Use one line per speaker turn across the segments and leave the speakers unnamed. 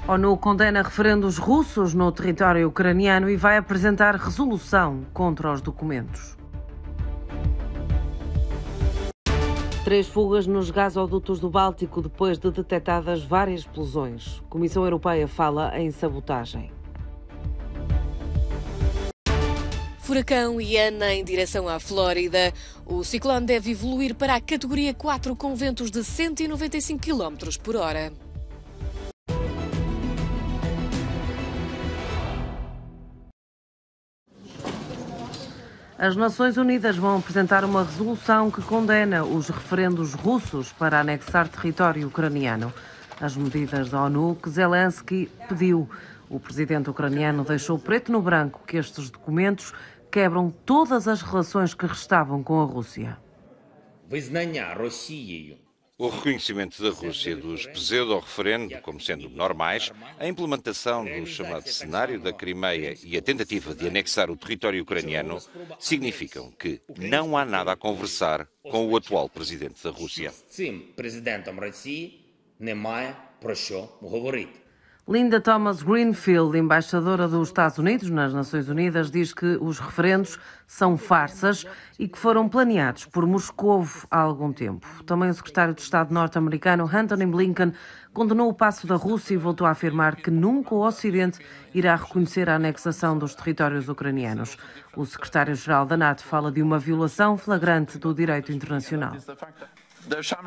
A ONU condena referendos russos no território ucraniano e vai apresentar resolução contra os documentos. 3 fugas nos gasodutos do Báltico depois de detectadas várias explosões. A Comissão Europeia fala em sabotagem.
Furacão Ian em direção à Flórida. O ciclone deve evoluir para a categoria 4 com ventos de 195 km por hora.
As Nações Unidas vão apresentar uma resolução que condena os referendos russos para anexar território ucraniano. As medidas da ONU que Zelensky pediu. O presidente ucraniano deixou preto no branco que estes documentos quebram todas as relações que restavam com a Rússia.
O reconhecimento da Rússia dos pseudo-referendos como sendo normais, a implementação do chamado cenário da Crimeia e a tentativa de anexar o território ucraniano significam que não há nada a conversar com o atual presidente da Rússia.
Linda Thomas Greenfield, embaixadora dos Estados Unidos nas Nações Unidas, diz que os referendos são farsas e que foram planeados por Moscovo há algum tempo. Também o secretário de Estado norte-americano, Antony Blinken, condenou o passo da Rússia e voltou a afirmar que nunca o Ocidente irá reconhecer a anexação dos territórios ucranianos. O secretário-geral da NATO fala de uma violação flagrante do direito internacional.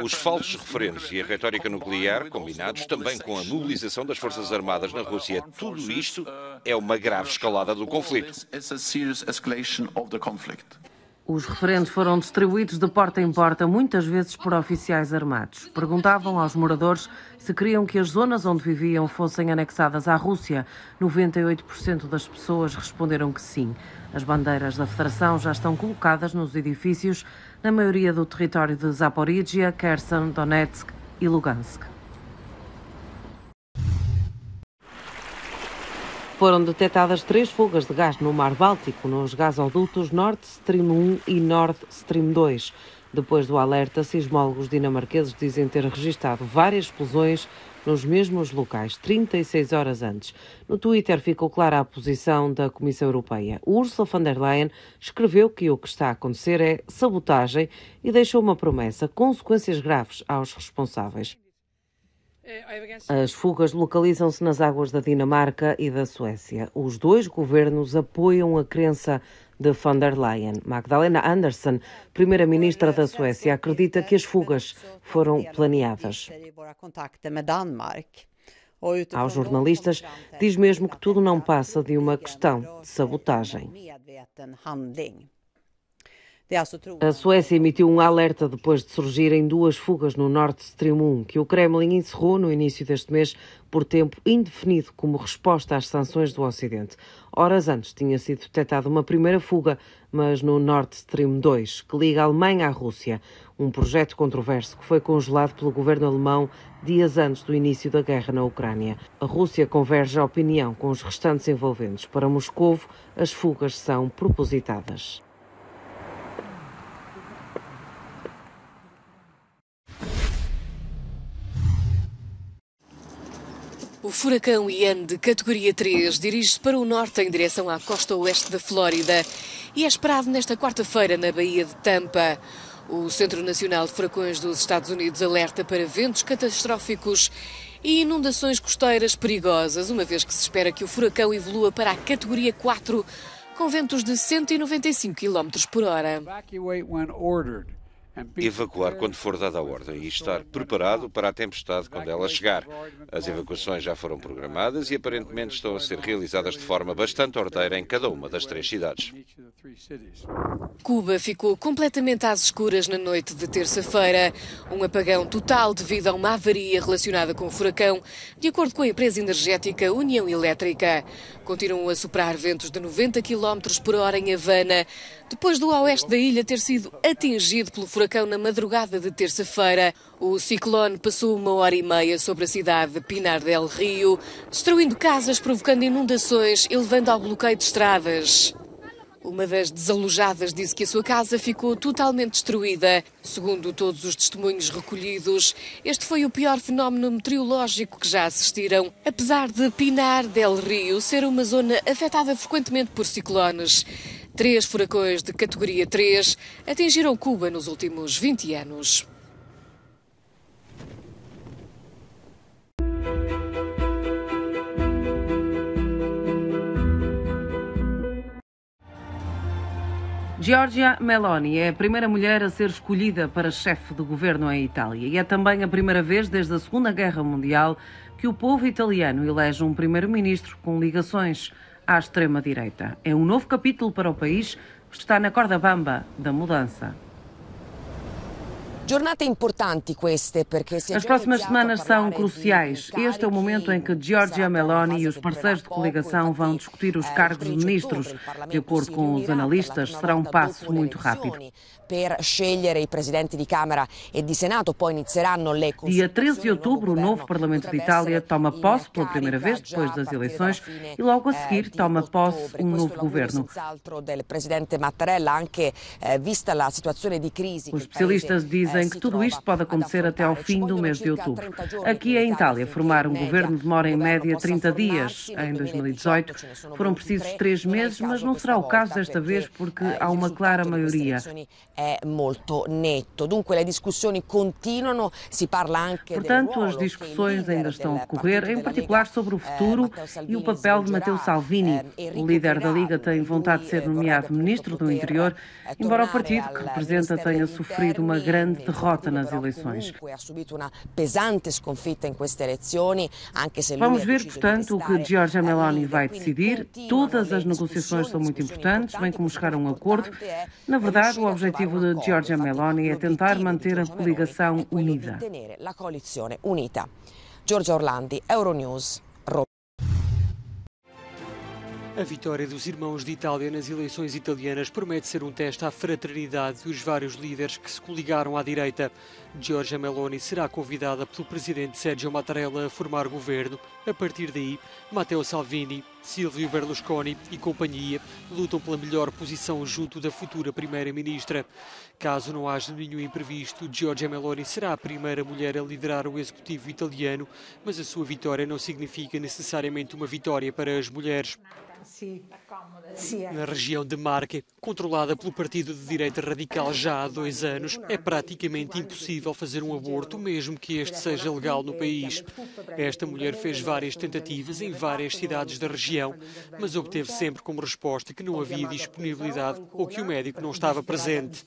Os falsos referendos e a retórica nuclear, combinados também com a mobilização das Forças Armadas na Rússia, tudo isto é uma grave escalada do conflito.
Os referendos foram distribuídos de porta em porta, muitas vezes por oficiais armados. Perguntavam aos moradores se queriam que as zonas onde viviam fossem anexadas à Rússia. 98% das pessoas responderam que sim. As bandeiras da Federação já estão colocadas nos edifícios, na maioria do território de Zaporíjia, Kherson, Donetsk e Lugansk. Foram detectadas 3 fugas de gás no Mar Báltico, nos gasodutos Nord Stream 1 e Nord Stream 2. Depois do alerta, sismólogos dinamarqueses dizem ter registado várias explosões nos mesmos locais, 36 horas antes. No Twitter ficou clara a posição da Comissão Europeia. Ursula von der Leyen escreveu que o que está a acontecer é sabotagem e deixou uma promessa: consequências graves aos responsáveis. As fugas localizam-se nas águas da Dinamarca e da Suécia. Os 2 governos apoiam a crença de von der Leyen. Magdalena Andersson, primeira-ministra da Suécia, acredita que as fugas foram planeadas. Aos jornalistas, diz mesmo que tudo não passa de uma questão de sabotagem. A Suécia emitiu um alerta depois de surgirem 2 fugas no Nord Stream 1, que o Kremlin encerrou no início deste mês por tempo indefinido como resposta às sanções do Ocidente. Horas antes tinha sido detectada uma primeira fuga, mas no Nord Stream 2, que liga a Alemanha à Rússia, um projeto controverso que foi congelado pelo governo alemão dias antes do início da guerra na Ucrânia. A Rússia converge a opinião com os restantes envolventes. Para Moscovo, as fugas são propositadas.
O furacão Ian, de categoria 3, dirige-se para o norte em direção à costa oeste da Flórida e é esperado nesta quarta-feira na Baía de Tampa. O Centro Nacional de Furacões dos Estados Unidos alerta para ventos catastróficos e inundações costeiras perigosas, uma vez que se espera que o furacão evolua para a categoria 4, com ventos de 195 km por hora.
Evacuar quando for dada a ordem e estar preparado para a tempestade quando ela chegar. As evacuações já foram programadas e aparentemente estão a ser realizadas de forma bastante ordeira em cada uma das 3 cidades.
Cuba ficou completamente às escuras na noite de terça-feira. Um apagão total devido a uma avaria relacionada com o furacão, de acordo com a empresa energética União Elétrica. Continuam a soprar ventos de 90 km por hora em Havana, depois do oeste da ilha ter sido atingido pelo furacão na madrugada de terça-feira. O ciclone passou 1h30 sobre a cidade de Pinar del Rio, destruindo casas, provocando inundações e levando ao bloqueio de estradas. Uma das desalojadas disse que a sua casa ficou totalmente destruída. Segundo todos os testemunhos recolhidos, este foi o pior fenómeno meteorológico que já assistiram, apesar de Pinar del Rio ser uma zona afetada frequentemente por ciclones. 3 furacões de categoria 3 atingiram Cuba nos últimos 20 anos.
Giorgia Meloni é a primeira mulher a ser escolhida para chefe de governo em Itália e é também a primeira vez desde a Segunda Guerra Mundial que o povo italiano elege um primeiro-ministro com ligações à extrema-direita. É um novo capítulo para o país que está na corda bamba da mudança. As próximas semanas são cruciais. Este é o momento em que Giorgia Meloni e os parceiros de coligação vão discutir os cargos de ministros. De acordo com os analistas, será um passo muito rápido. Dia 13 de outubro, o novo Parlamento de Itália toma posse pela primeira vez depois das eleições e logo a seguir toma posse um novo governo. Os especialistas dizem que tudo isto pode acontecer até ao fim do mês de outubro. Aqui em Itália, formar um governo demora em média 30 dias. Em 2018 foram precisos 3 meses, mas não será o caso desta vez porque há uma clara maioria. Portanto, as discussões ainda estão a decorrer, em particular sobre o futuro e o papel de Matteo Salvini. O líder da Liga tem vontade de ser nomeado ministro do Interior, embora o partido que representa tenha sofrido uma grande derrota nas eleições. Vamos ver, portanto, o que Giorgia Meloni vai decidir. Todas as negociações são muito importantes, bem como chegar a um acordo. Na verdade, o objetivo de Giorgia Meloni é tentar manter a coligação unida.
Giorgia Orlandi, Euronews.
A vitória dos irmãos de Itália nas eleições italianas promete ser um teste à fraternidade dos vários líderes que se coligaram à direita. Giorgia Meloni será convidada pelo presidente Sergio Mattarella a formar governo. A partir daí, Matteo Salvini, Silvio Berlusconi e companhia lutam pela melhor posição junto da futura primeira-ministra. Caso não haja nenhum imprevisto, Giorgia Meloni será a primeira mulher a liderar o executivo italiano, mas a sua vitória não significa necessariamente uma vitória para as mulheres. Na região de Marche, controlada pelo partido de direita radical já há 2 anos, é praticamente impossível fazer um aborto, mesmo que este seja legal no país. Esta mulher fez várias tentativas em várias cidades da região, mas obteve sempre como resposta que não havia disponibilidade ou que o médico não estava presente.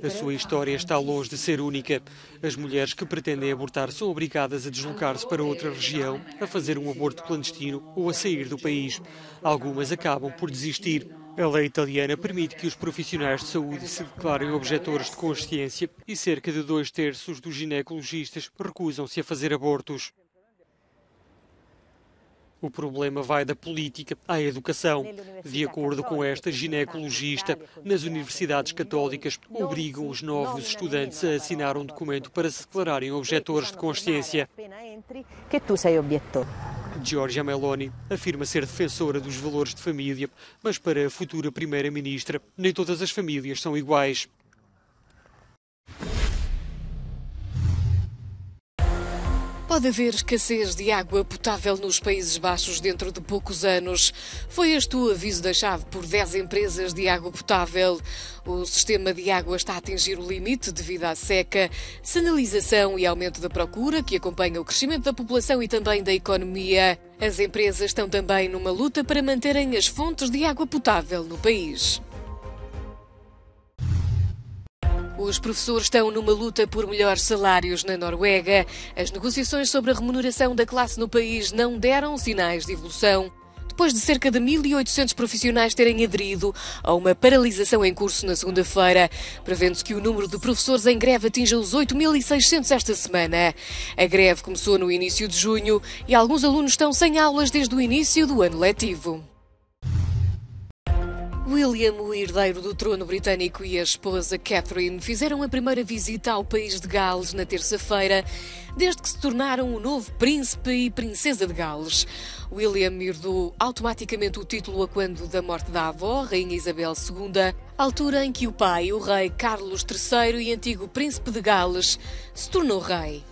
A sua história está longe de ser única. As mulheres que pretendem abortar são obrigadas a deslocar-se para outra região, a fazer um aborto clandestino ou a sair do país. Algumas acabam por desistir. A lei italiana permite que os profissionais de saúde se declarem objetores de consciência e cerca de 2/3 dos ginecologistas recusam-se a fazer abortos. O problema vai da política à educação. De acordo com esta ginecologista, nas universidades católicas obrigam os novos estudantes a assinar um documento para se declararem objetores de consciência. Giorgia Meloni afirma ser defensora dos valores de família, mas para a futura primeira-ministra, nem todas as famílias são iguais.
Pode haver escassez de água potável nos Países Baixos dentro de poucos anos. Foi este o aviso deixado por 10 empresas de água potável. O sistema de água está a atingir o limite devido à seca, sinalização e aumento da procura, que acompanha o crescimento da população e também da economia. As empresas estão também numa luta para manterem as fontes de água potável no país. Os professores estão numa luta por melhores salários na Noruega. As negociações sobre a remuneração da classe no país não deram sinais de evolução, depois de cerca de 1.800 profissionais terem aderido a uma paralisação em curso na segunda-feira, prevendo-se que o número de professores em greve atinja os 8.600 esta semana. A greve começou no início de junho e alguns alunos estão sem aulas desde o início do ano letivo. William, o herdeiro do trono britânico, e a esposa Catherine fizeram a primeira visita ao país de Gales na terça-feira, desde que se tornaram o novo príncipe e princesa de Gales. William herdou automaticamente o título a quando da morte da avó, Rainha Isabel II, altura em que o pai, o rei Carlos III e antigo príncipe de Gales, se tornou rei.